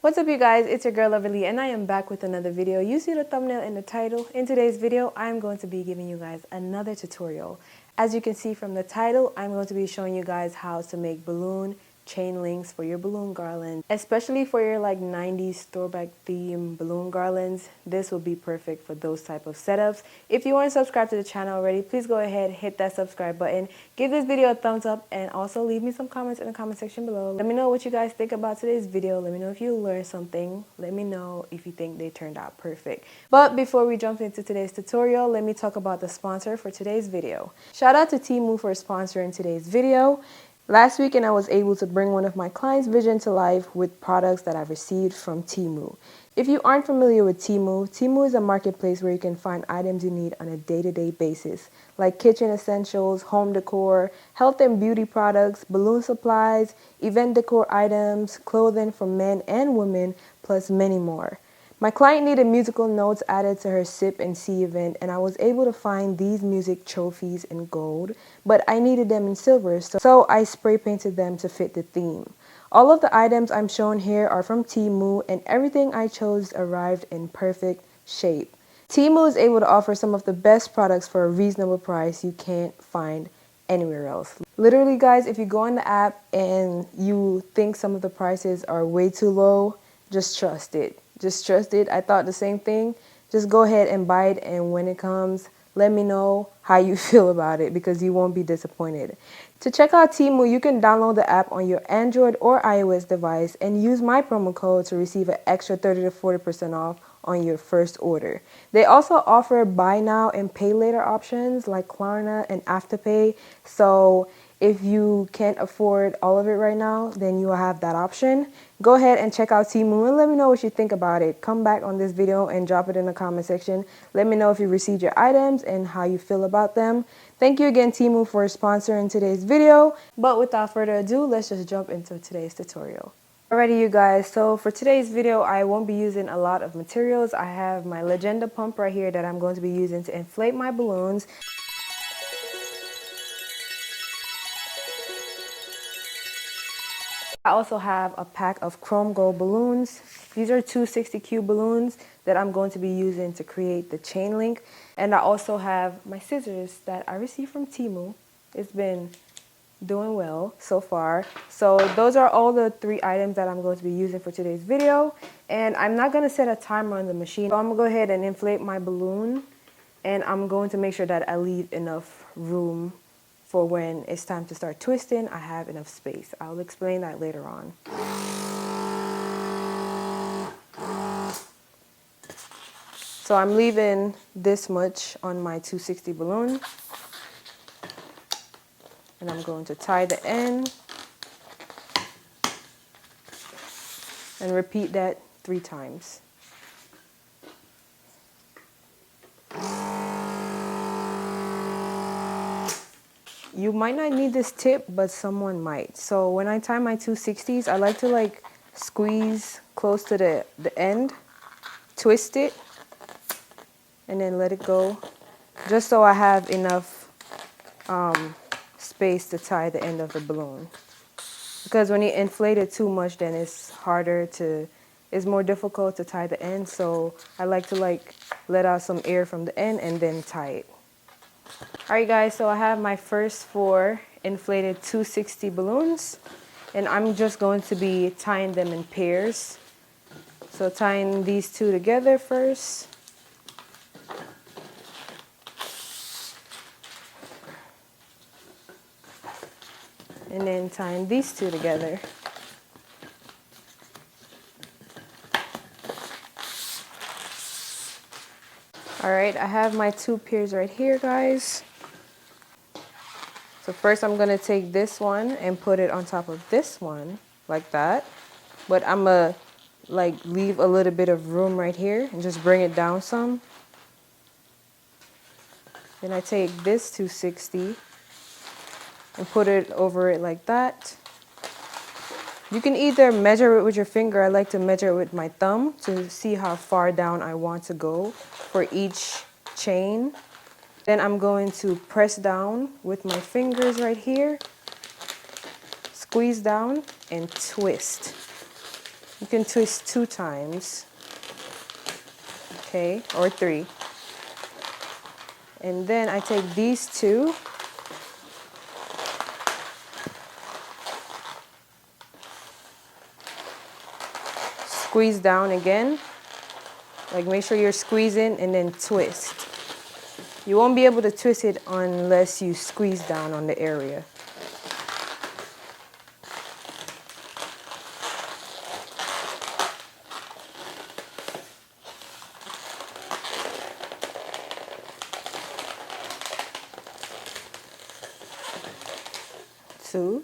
What's up you guys, it's your girl Loverly and I am back with another video. You see the thumbnail and the title. In today's video, I'm going to be giving you guys another tutorial. As you can see from the title, I'm going to be showing you guys how to make balloon chain links for your balloon garland. Especially for your like 90s throwback theme balloon garlands, this will be perfect for those type of setups. If you aren't subscribed to the channel already, please go ahead, hit that subscribe button, give this video a thumbs up, and also leave me some comments in the comment section below. Let me know what you guys think about today's video. Let me know if you learned something. Let me know if you think they turned out perfect. But before we jump into today's tutorial, let me talk about the sponsor for today's video. Shout out to Temu for sponsoring today's video. Last weekend, I was able to bring one of my clients' vision to life with products that I've received from Temu. If you aren't familiar with Temu, Temu is a marketplace where you can find items you need on a day-to-day basis, like kitchen essentials, home decor, health and beauty products, balloon supplies, event decor items, clothing for men and women, plus many more. My client needed musical notes added to her Sip and See event, and I was able to find these music trophies in gold, but I needed them in silver, so I spray painted them to fit the theme. All of the items I'm showing here are from Temu, and everything I chose arrived in perfect shape. Temu is able to offer some of the best products for a reasonable price you can't find anywhere else. Literally, guys, if you go on the app and you think some of the prices are way too low, just trust it. Just trust it. I thought the same thing. Just go ahead and buy it, and when it comes, let me know how you feel about it because you won't be disappointed. To check out Temu, you can download the app on your Android or iOS device and use my promo code to receive an extra 30 to 40% off on your first order. They also offer buy now and pay later options like Klarna and Afterpay. So if you can't afford all of it right now, then you will have that option. Go ahead and check out Temu and let me know what you think about it. Come back on this video and drop it in the comment section. Let me know if you received your items and how you feel about them. Thank you again, Temu, for sponsoring today's video. But without further ado, let's just jump into today's tutorial. Alrighty, you guys, so for today's video, I won't be using a lot of materials. I have my Legenda pump right here that I'm going to be using to inflate my balloons. I also have a pack of chrome gold balloons. These are 260 cube balloons that I'm going to be using to create the chain link. And I also have my scissors that I received from Temu. It's been doing well so far. So those are all the 3 items that I'm going to be using for today's video. And I'm not going to set a timer on the machine. So I'm going to go ahead and inflate my balloon. And I'm going to make sure that I leave enough room for when it's time to start twisting, I have enough space. I'll explain that later on. So I'm leaving this much on my 260 balloon. And I'm going to tie the end. And repeat that 3 times. You might not need this tip, but someone might. So when I tie my 260s, I like to like squeeze close to the end, twist it, and then let it go, just so I have enough space to tie the end of the balloon. Because when you inflate it too much, then it's more difficult to tie the end. So I like to like let out some air from the end and then tie it. Alright guys, so I have my first 4 inflated 260 balloons, and I'm just going to be tying them in pairs. So tying these 2 together first. And then tying these 2 together. Alright, I have my 2 pairs right here, guys. So first I'm going to take this one and put it on top of this one, like that. But I'm going to like leave a little bit of room right here and just bring it down some. Then I take this 260 and put it over it like that. You can either measure it with your finger. I like to measure it with my thumb to see how far down I want to go for each chain. Then I'm going to press down with my fingers right here, squeeze down, and twist. You can twist 2 times, okay, or 3. And then I take these 2, squeeze down again, like make sure you're squeezing and then twist. You won't be able to twist it unless you squeeze down on the area. Two.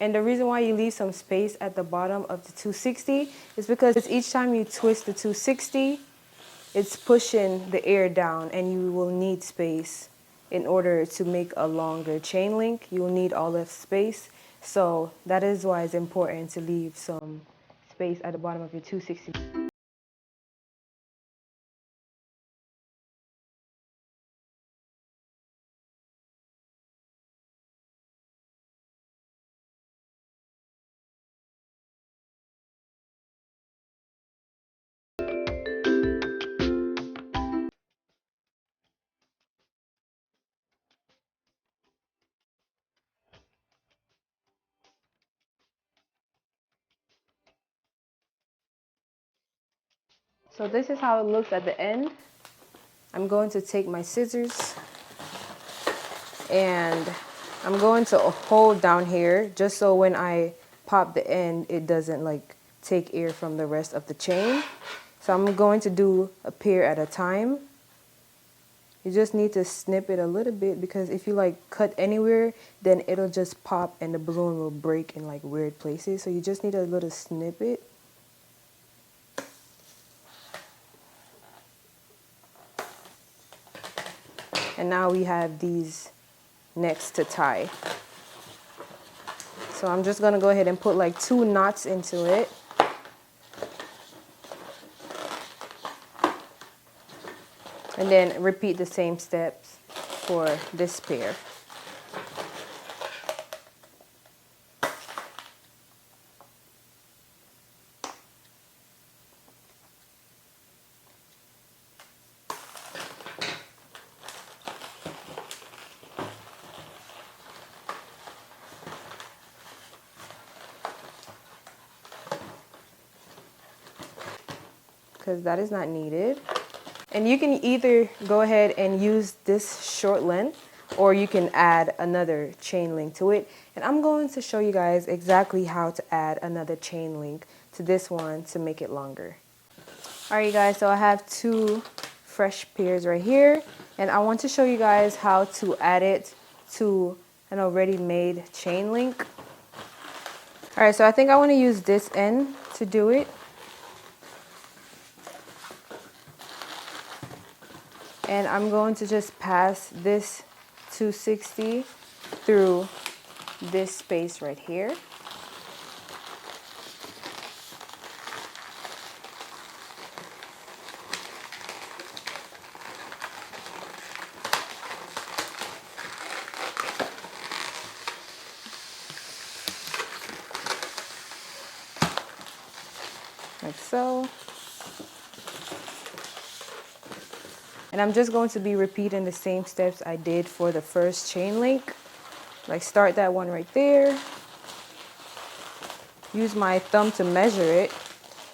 And the reason why you leave some space at the bottom of the 260 is because each time you twist the 260, it's pushing the air down, and you will need space in order to make a longer chain link. You will need all the space. So that is why it's important to leave some space at the bottom of your 260. So this is how it looks at the end. I'm going to take my scissors and I'm going to hold down here just so when I pop the end, it doesn't like take air from the rest of the chain. So I'm going to do a pair at a time. You just need to snip it a little bit, because if you like cut anywhere, then it'll just pop and the balloon will break in like weird places. So you just need a little snippet. And now we have these next to tie. So I'm just gonna go ahead and put like 2 knots into it. And then repeat the same steps for this pair. Because that is not needed. And you can either go ahead and use this short length, or you can add another chain link to it. And I'm going to show you guys exactly how to add another chain link to this one to make it longer. Alright you guys, so I have 2 fresh pairs right here, and I want to show you guys how to add it to an already made chain link. Alright, so I think I want to use this end to do it. And I'm going to just pass this 260 through this space right here. Like so. And I'm just going to be repeating the same steps I did for the first chain link. Like start that one right there. Use my thumb to measure it.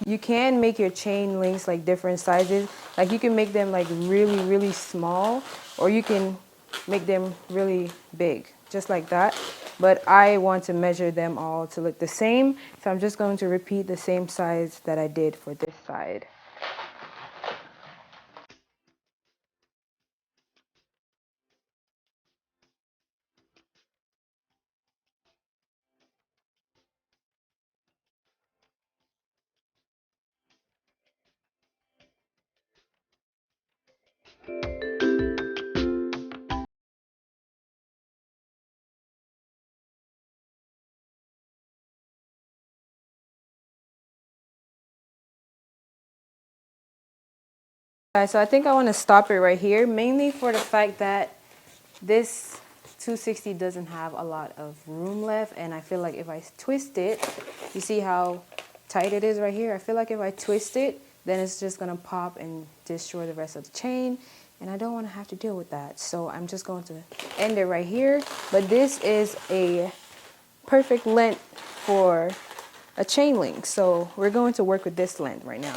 You can make your chain links like different sizes. Like you can make them like really, really small, or you can make them really big, just like that. But I want to measure them all to look the same. So I'm just going to repeat the same size that I did for this side. Guys, so I think I want to stop it right here, mainly for the fact that this 260 doesn't have a lot of room left, and I feel like if I twist it, you see how tight it is right here? I feel like if I twist it, then it's just going to pop and destroy the rest of the chain, and I don't want to have to deal with that. So I'm just going to end it right here. But this is a perfect length for a chain link, so we're going to work with this length right now.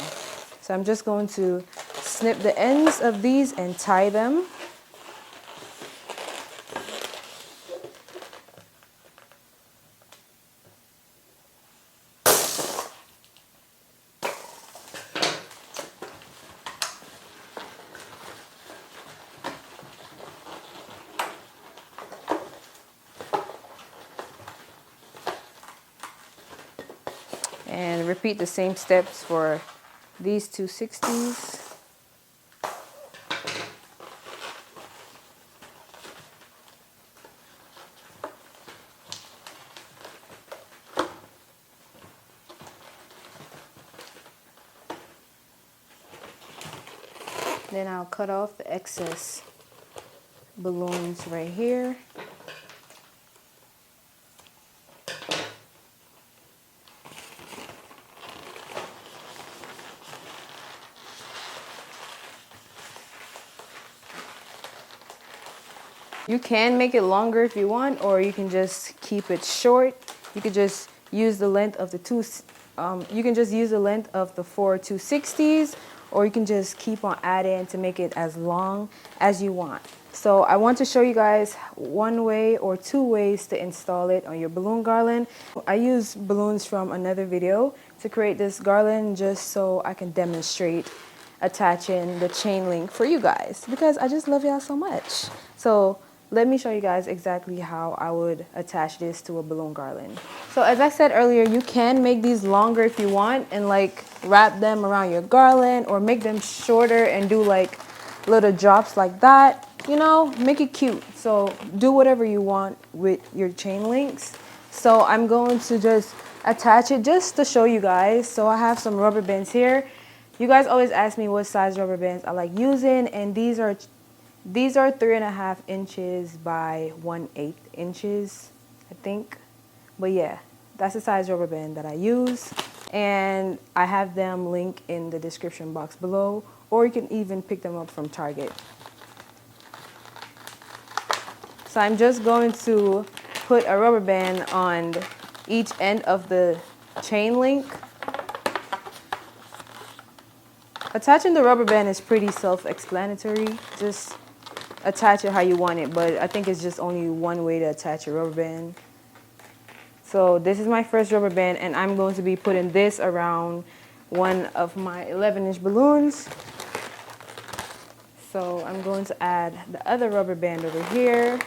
So I'm just going to snip the ends of these and tie them. And repeat the same steps for these 260s. Then I'll cut off the excess balloons right here. You can make it longer if you want, or you can just keep it short. You could just use the length of the four 260s, or you can just keep on adding to make it as long as you want. So I want to show you guys one way or two ways to install it on your balloon garland. I use balloons from another video to create this garland just so I can demonstrate attaching the chain link for you guys, because I just love y'all so much. So let me show you guys exactly how I would attach this to a balloon garland. So as I said earlier, you can make these longer if you want and like wrap them around your garland, or make them shorter and do like little drops like that. You know, make it cute. So do whatever you want with your chain links. So I'm going to just attach it just to show you guys. So I have some rubber bands here. You guys always ask me what size rubber bands I like using, and these are 3.5 inches by 1/8 inches, I think. But yeah, that's the size rubber band that I use, and I have them linked in the description box below, or you can even pick them up from Target. So I'm just going to put a rubber band on each end of the chain link. Attaching the rubber band is pretty self-explanatory. Just attach it how you want it, but I think it's just only one way to attach a rubber band. So this is my first rubber band, and I'm going to be putting this around one of my 11-inch balloons. So I'm going to add the other rubber band over here.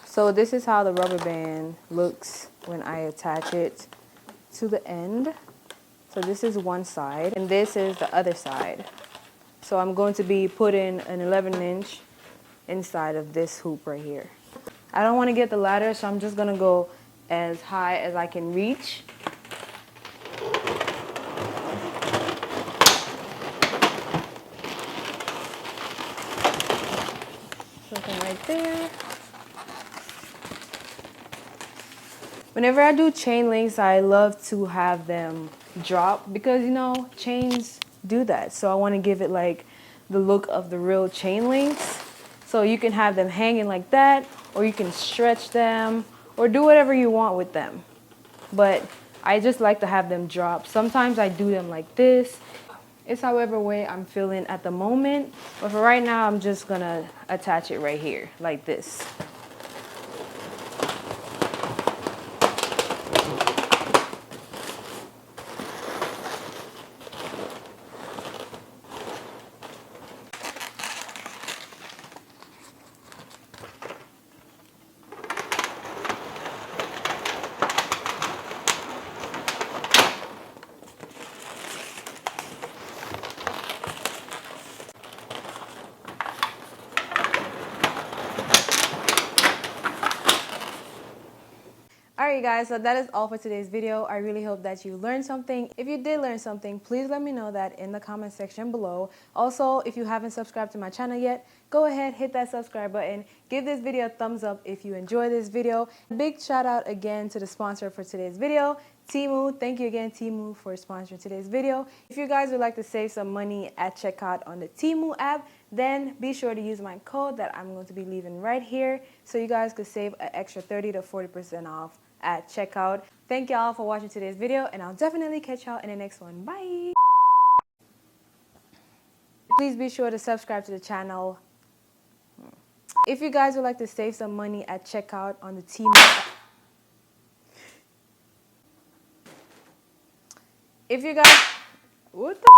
So this is how the rubber band looks when I attach it to the end. So this is one side, and this is the other side. So I'm going to be putting an 11-inch inside of this hoop right here. I don't want to get the ladder, so I'm just going to go as high as I can reach. Something right there. Whenever I do chain links, I love to have them drop, because you know, chains do that. So I want to give it like the look of the real chain links. So you can have them hanging like that, or you can stretch them, or do whatever you want with them. But I just like to have them drop. Sometimes I do them like this. It's however way I'm feeling at the moment. But for right now, I'm just gonna attach it right here like this. Okay guys, so that is all for today's video. I really hope that you learned something. If you did learn something, please let me know that in the comment section below. Also, if you haven't subscribed to my channel yet, go ahead, hit that subscribe button. Give this video a thumbs up if you enjoy this video. Big shout out again to the sponsor for today's video, Temu. Thank you again, Temu, for sponsoring today's video. If you guys would like to save some money at checkout on the Temu app, then be sure to use my code that I'm going to be leaving right here so you guys could save an extra 30 to 40% off at checkout. Thank y'all for watching today's video, and I'll definitely catch y'all in the next one. Bye! Please be sure to subscribe to the channel. If you guys would like to save some money at checkout on the Temu app, if you guys... What the...